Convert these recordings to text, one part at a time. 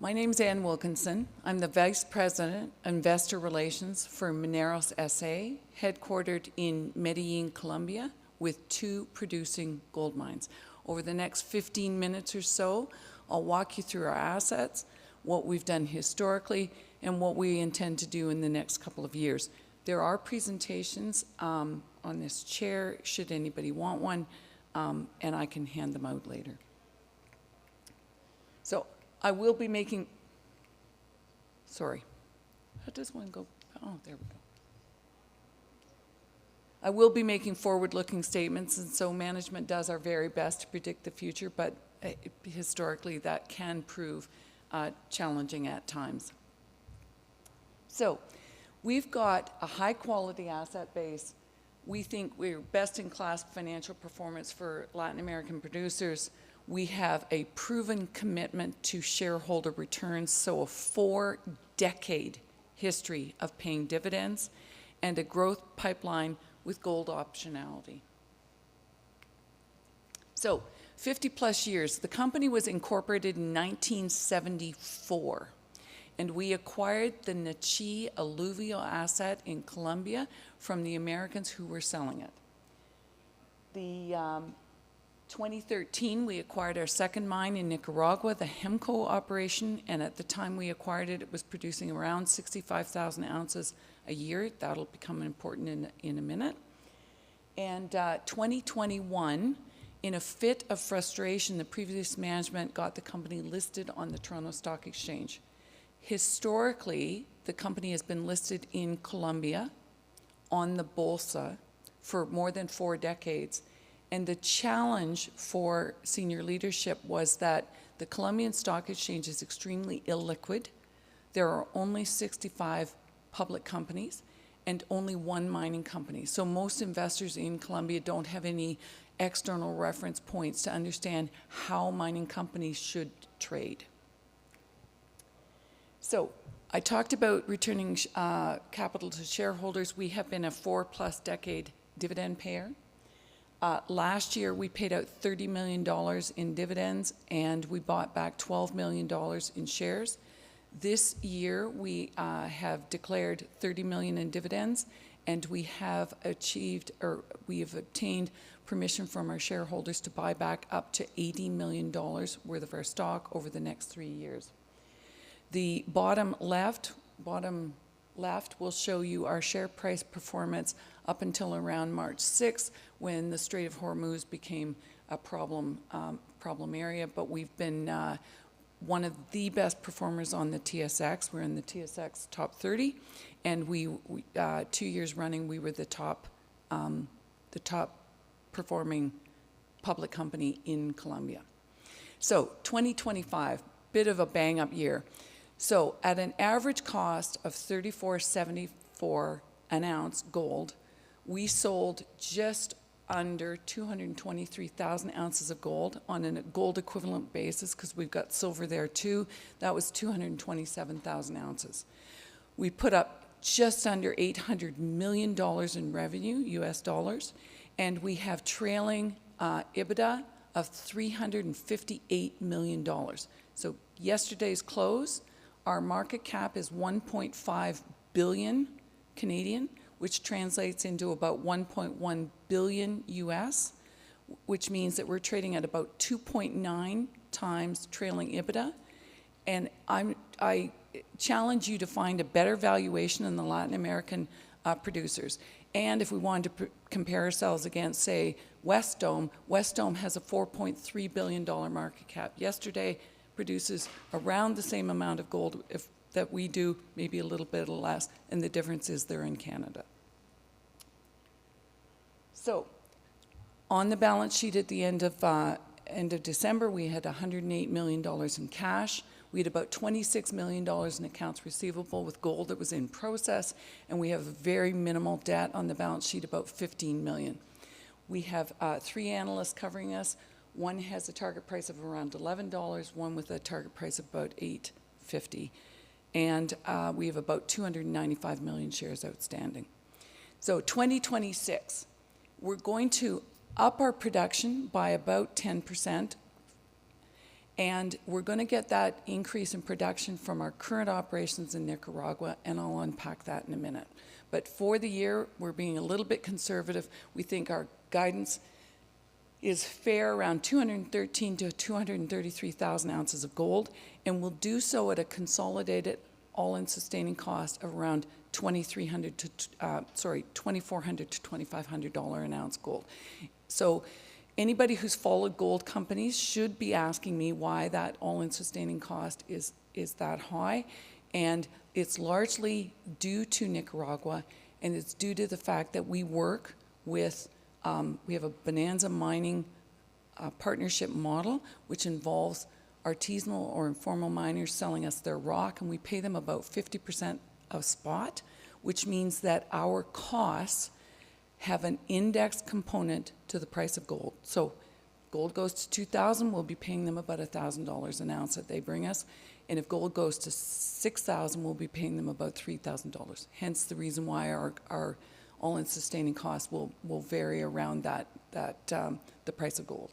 My name's Ann Wilkinson. I'm the Vice President, Investor Relations for Mineros SA, headquartered in Medellin, Colombia, with 2 producing gold mines. Over the next 15 minutes or so, I'll walk you through our assets, what we've done historically, and what we intend to do in the next couple of years. There are presentations on this chair, should anybody want one, and I can hand them out later. So I will be making, sorry, how does one go? Oh, there we go. I will be making forward-looking statements, and so management does our very best to predict the future, but historically that can prove challenging at times. So we've got a high-quality asset base. We think we're best-in-class financial performance for Latin American producers. We have a proven commitment to shareholder returns, so a 4-decade history of paying dividends and a growth pipeline with gold optionality. So 50-plus years. The company was incorporated in 1974, and we acquired the Nechí alluvial asset in Colombia from the Americans who were selling it. The 2013, we acquired our second mine in Nicaragua, the Hemco operation, and at the time we acquired it, it was producing around 65,000 ounces a year. That'll become important in a minute. And 2021, in a fit of frustration, the previous management got the company listed on the Toronto Stock Exchange. Historically, the company has been listed in Colombia on the Bolsa for more than 4 decades. And the challenge for senior leadership was that the Colombian Stock Exchange is extremely illiquid. There are only 65 public companies and only 1 mining company. So most investors in Colombia don't have any external reference points to understand how mining companies should trade. So I talked about returning capital to shareholders. We have been a 4+ decade dividend payer. Last year, we paid out $30 million in dividends, and we bought back $12 million in shares. This year, we have declared $30 million in dividends, and we have obtained permission from our shareholders to buy back up to $80 million worth of our stock over the next 3 years. The bottom left will show you our share price performance up until around March 6th, when the Strait of Hormuz became a problem area. But we've been one of the best performers on the TSX. We're in the TSX top 30, and we 2 years running we were the top performing public company in Colombia. So 2025, bit of a bang up year. So at an average cost of $34.74 an ounce gold, we sold just under 223,000 ounces of gold on a gold equivalent basis, because we've got silver there too. That was 227,000 ounces. We put up just under $800 million in revenue, US dollars, and we have trailing EBITDA of $358 million. So yesterday's close, our market cap is 1.5 billion Canadian, which translates into about 1.1 billion US, which means that we're trading at about 2.9 times trailing EBITDA. And I challenge you to find a better valuation in the Latin American producers. And if we wanted to compare ourselves against, say, Wesdome has a $4.3 billion market cap. Yesterday produces around the same amount of gold that we do, maybe a little bit less, and the difference is they're in Canada. So on the balance sheet at the end of December, we had $108 million in cash. We had about $26 million in accounts receivable with gold that was in process, and we have very minimal debt on the balance sheet, about $15 million. We have 3 analysts covering us. One has a target price of around $11, one with a target price of about $8.50. And we have about 295 million shares outstanding. So 2026, we're going to up our production by about 10%, And we're going to get that increase in production from our current operations in Nicaragua, and I'll unpack that in a minute. But for the year, we're being a little bit conservative. We think our guidance is fair, around 213 to 233,000 ounces of gold, and we'll do so at a consolidated all-in sustaining cost of around $2,400 to $2,500 an ounce gold. So anybody who's followed gold companies should be asking me why that all-in sustaining cost is that high, and it's largely due to Nicaragua, and it's due to the fact that we work with, we have a Bonanza Mining partnership model, which involves artisanal or informal miners selling us their rock, and we pay them about 50% of spot, which means that our costs have an index component to the price of gold. So gold goes to 2,000, we'll be paying them about $1,000 an ounce that they bring us. And if gold goes to 6,000, we'll be paying them about $3,000. Hence the reason why our all-in sustaining costs will vary around the price of gold.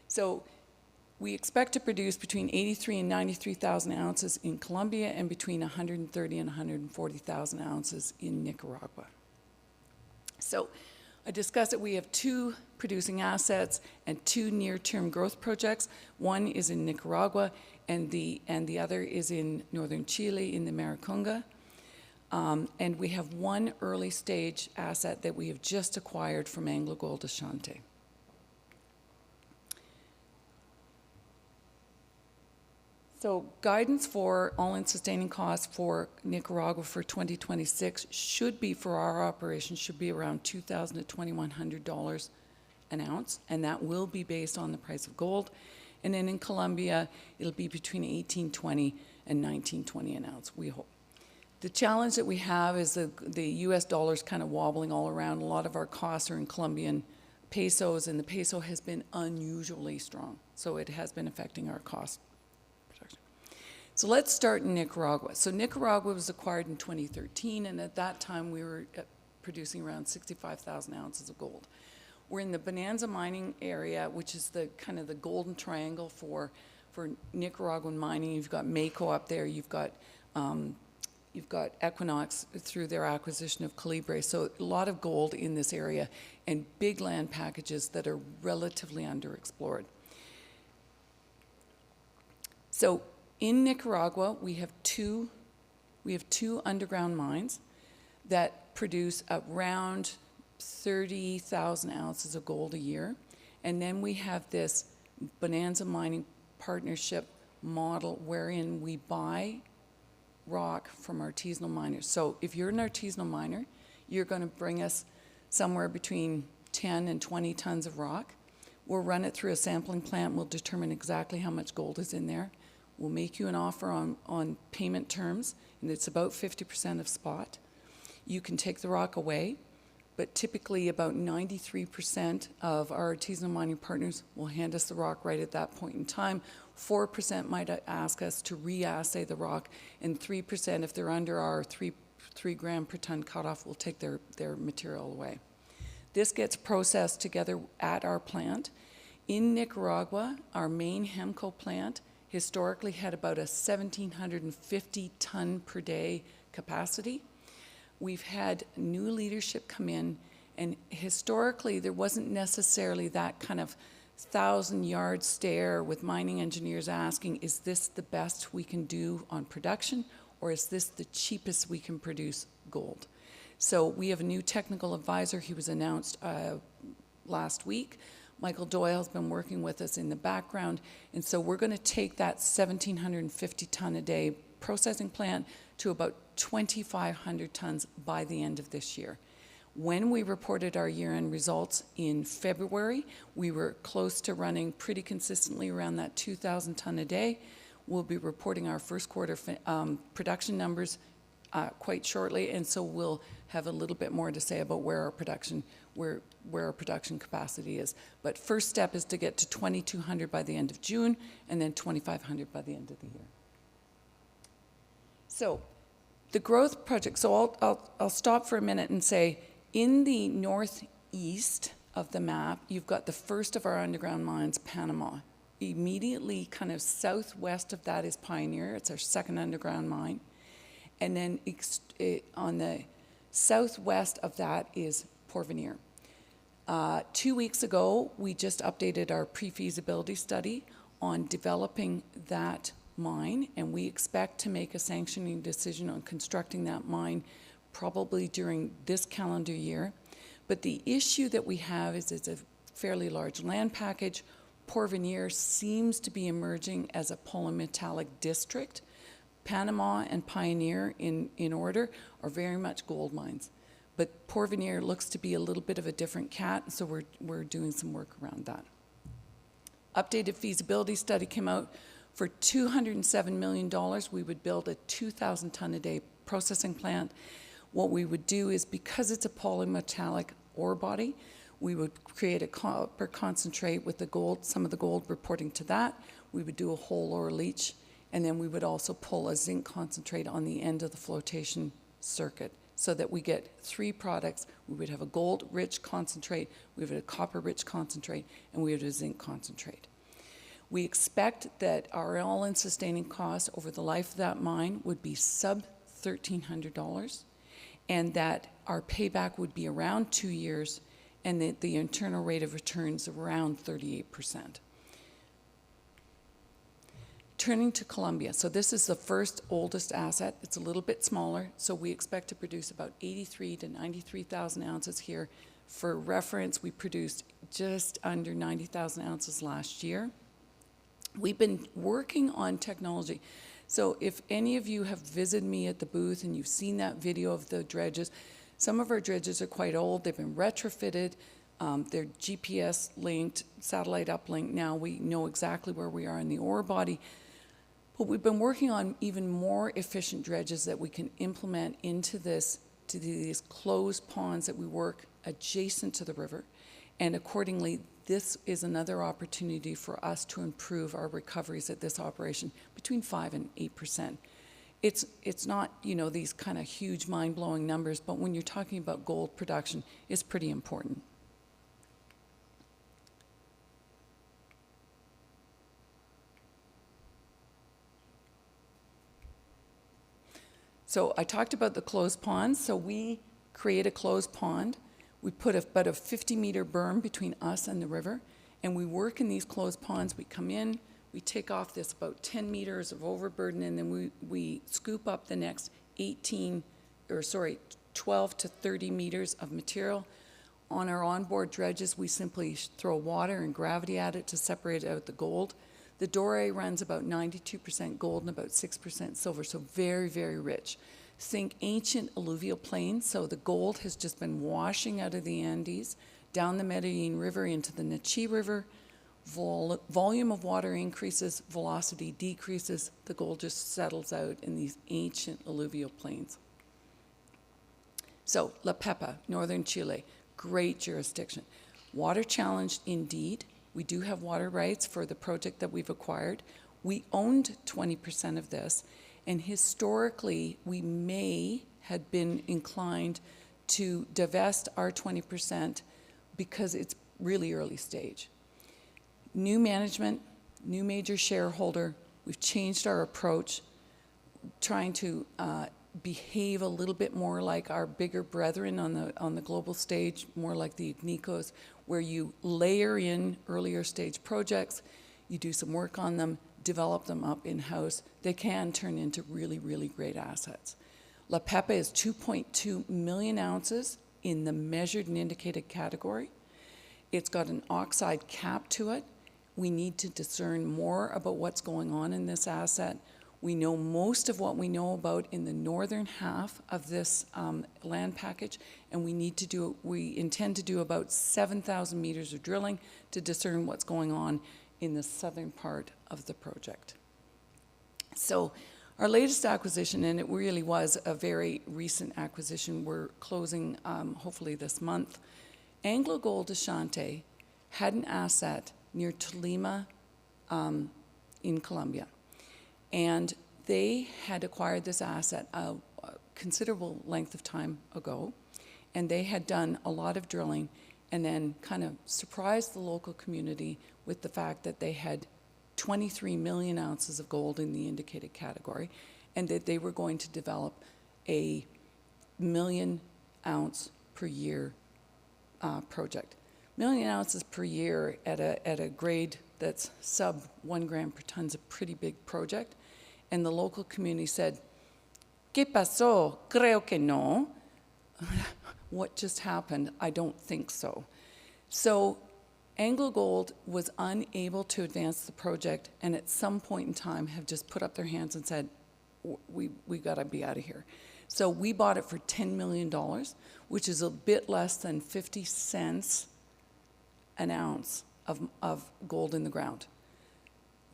So we expect to produce between 83 and 93,000 ounces in Colombia and between 130 and 140,000 ounces in Nicaragua. So I discussed that we have 2 producing assets and 2 near-term growth projects. One is in Nicaragua, and the other is in northern Chile in the Maricunga. And we have 1 early-stage asset that we have just acquired from AngloGold Ashanti. So guidance for all-in sustaining costs for Nicaragua for 2026 should be, for our operation, should be around $2,000 to $2,100 an ounce, and that will be based on the price of gold. And then in Colombia, it'll be between $1,820 and $1,920 an ounce, we hope. The challenge that we have is the US dollar's kind of wobbling all around. A lot of our costs are in Colombian pesos, and the peso has been unusually strong, so it has been affecting our cost. So let's start in Nicaragua. So Nicaragua was acquired in 2013, and at that time we were producing around 65,000 ounces of gold. We're in the Bonanza mining area, which is the kind of the golden triangle for Nicaraguan mining. You've got Mako up there, you've got Equinox through their acquisition of Calibre. So a lot of gold in this area and big land packages that are relatively underexplored. So in Nicaragua, we have two underground mines that produce around 30,000 ounces of gold a year. And then we have this Bonanza Mining partnership model wherein we buy rock from artisanal miners. So if you're an artisanal miner, you're going to bring us somewhere between 10 and 20 tons of rock. We'll run it through a sampling plant. We'll determine exactly how much gold is in there. We'll make you an offer on payment terms, and it's about 50% of spot. You can take the rock away, but typically about 93% of our artisanal mining partners will hand us the rock right at that point in time. 4% might ask us to re-assay the rock, and 3%, if they're under our 3 gram per ton cutoff, will take their material away. This gets processed together at our plant. In Nicaragua, our main Hemco plant historically had about a 1,750 ton per day capacity. We've had new leadership come in, and historically there wasn't necessarily that kind of 1,000-yard stare with mining engineers asking, is this the best we can do on production, or is this the cheapest we can produce gold? So we have a new technical advisor. He was announced last week. Michael Doyle has been working with us in the background, and so we're going to take that 1,750 ton a day processing plant to about 2,500 tons by the end of this year. When we reported our year-end results in February, we were close to running pretty consistently around that 2,000 ton a day. We'll be reporting our first quarter production numbers quite shortly, and so we'll have a little bit more to say about where our production capacity is. But first step is to get to 2,200 by the end of June, and then 2,500 by the end of the year. So the growth project, so I'll stop for a minute and say, in the northeast of the map, you've got the first of our underground mines, Panama. immediately kind of southwest of that is Pioneer. It's our second underground mine. And then on the southwest of that is Porvenir. 2 weeks ago, we just updated our pre-feasibility study on developing that mine, and we expect to make a sanctioning decision on constructing that mine probably during this calendar year. But the issue that we have is it's a fairly large land package. Porvenir seems to be emerging as a polymetallic district. Panama and Pioneer, in order, are very much gold mines. But Porvenir looks to be a little bit of a different cat, so we're doing some work around that. Updated feasibility study came out. For $207 million, we would build a 2,000 ton a day processing plant. What we would do is, because it's a polymetallic ore body, we would create a copper concentrate with the gold, some of the gold reporting to that. We would do a whole ore leach, and then we would also pull a zinc concentrate on the end of the flotation circuit so that we get three products. We would have a gold-rich concentrate, we would have a copper-rich concentrate, and we would have a zinc concentrate. We expect that our all-in sustaining costs over the life of that mine would be sub $1,300, and that our payback would be around 2 years, and that the internal rate of returns around 38%. Turning to Colombia, so this is the first oldest asset. It's a little bit smaller, so we expect to produce about 83 to 93,000 ounces here. For reference, we produced just under 90,000 ounces last year. We've been working on technology. So if any of you have visited me at the booth and you've seen that video of the dredges, some of our dredges are quite old. They've been retrofitted. They're GPS linked, satellite uplinked. Now we know exactly where we are in the ore body. But we've been working on even more efficient dredges that we can implement into these closed ponds that we work adjacent to the river. And accordingly, this is another opportunity for us to improve our recoveries at this operation between 5 and 8%. It's not, these kind of huge mind-blowing numbers, but when you're talking about gold production, it's pretty important. So I talked about the closed ponds. So we create a closed pond. We put about a 50-meter berm between us and the river, and we work in these closed ponds. We come in, we take off this about 10 meters of overburden, and then we scoop up the next 12 to 30 meters of material. On our onboard dredges, we simply throw water and gravity at it to separate out the gold. The doré runs about 92% gold and about 6% silver, so very, very rich. Think ancient alluvial plains, so the gold has just been washing out of the Andes, down the Medellin River into the Nachi River. Volume of water increases, velocity decreases, the gold just settles out in these ancient alluvial plains. So, La Pepa, northern Chile, great jurisdiction. Water challenged indeed. We do have water rights for the project that we've acquired. We owned 20% of this, and historically we may have been inclined to divest our 20% because it's really early stage. New management, new major shareholder, we've changed our approach, trying to behave a little bit more like our bigger brethren on the global stage, more like the Agnicos, where you layer in earlier stage projects, you do some work on them, develop them up in-house. They can turn into really, really great assets. La Pepa is 2.2 million ounces in the measured and indicated category. It's got an oxide cap to it. We need to discern more about what's going on in this asset. We know most of what we know about in the northern half of this land package, and we intend to do about 7,000 meters of drilling to discern what's going on in the southern part of the project. So our latest acquisition, and it really was a very recent acquisition, we're closing hopefully this month. AngloGold Ashanti had an asset near Tolima in Colombia. And they had acquired this asset a considerable length of time ago, and they had done a lot of drilling and then kind of surprised the local community with the fact that they had 23 million ounces of gold in the indicated category, and that they were going to develop a million ounce per year project. Million ounces per year at a grade that's sub 1 gram per ton is a pretty big project. And the local community said, ¿Qué pasó? Creo que no. What just happened? I don't think so. So AngloGold was unable to advance the project, and at some point in time have just put up their hands and said, we got to be out of here. So we bought it for $10 million, which is a bit less than 50 cents an ounce of gold in the ground.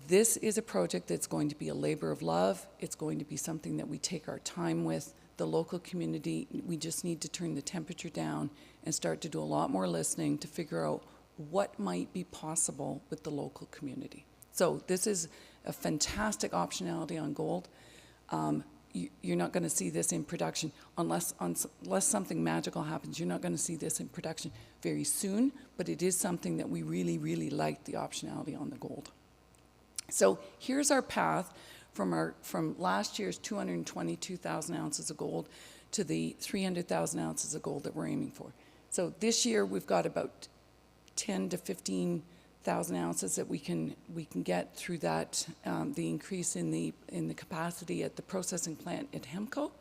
This is a project that's going to be a labor of love. It's going to be something that we take our time with. The local community, we just need to turn the temperature down and start to do a lot more listening to figure out what might be possible with the local community. So this is a fantastic optionality on gold. You're not going to see this in production unless something magical happens. You're not going to see this in production very soon, but it is something that we really, really like, the optionality on the gold. So here's our path from last year's 222,000 ounces of gold to the 300,000 ounces of gold that we're aiming for. So this year we've got about 10 to 15,000 ounces that we can get through that, the increase in the capacity at the processing plant at Hemco,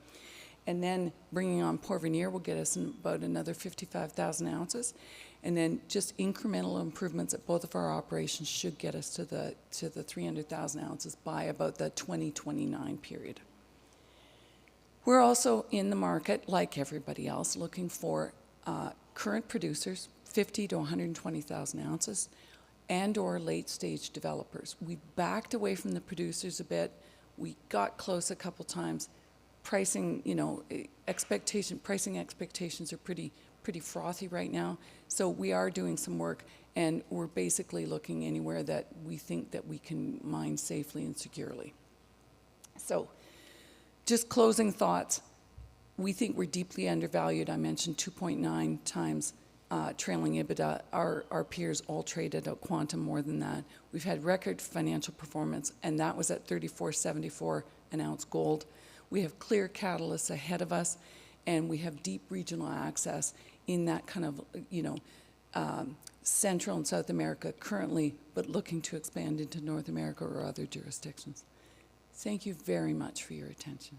and then bringing on Porvenir will get us about another 55,000 ounces, and then just incremental improvements at both of our operations should get us to the 300,000 ounces by about the 2029 period. We're also in the market, like everybody else, looking for current producers, 50 to 120,000 ounces, and or late-stage developers. We backed away from the producers a bit. We got close a couple times. Pricing, pricing expectations are pretty frothy right now. So we are doing some work, and we're basically looking anywhere that we think that we can mine safely and securely. So just closing thoughts. We think we're deeply undervalued. I mentioned 2.9 times trailing EBITDA. Our peers all trade at a quantum more than that. We've had record financial performance, and that was at $34.74 an ounce gold. We have clear catalysts ahead of us, and we have deep regional access in that kind of, Central and South America currently, but looking to expand into North America or other jurisdictions. Thank you very much for your attention.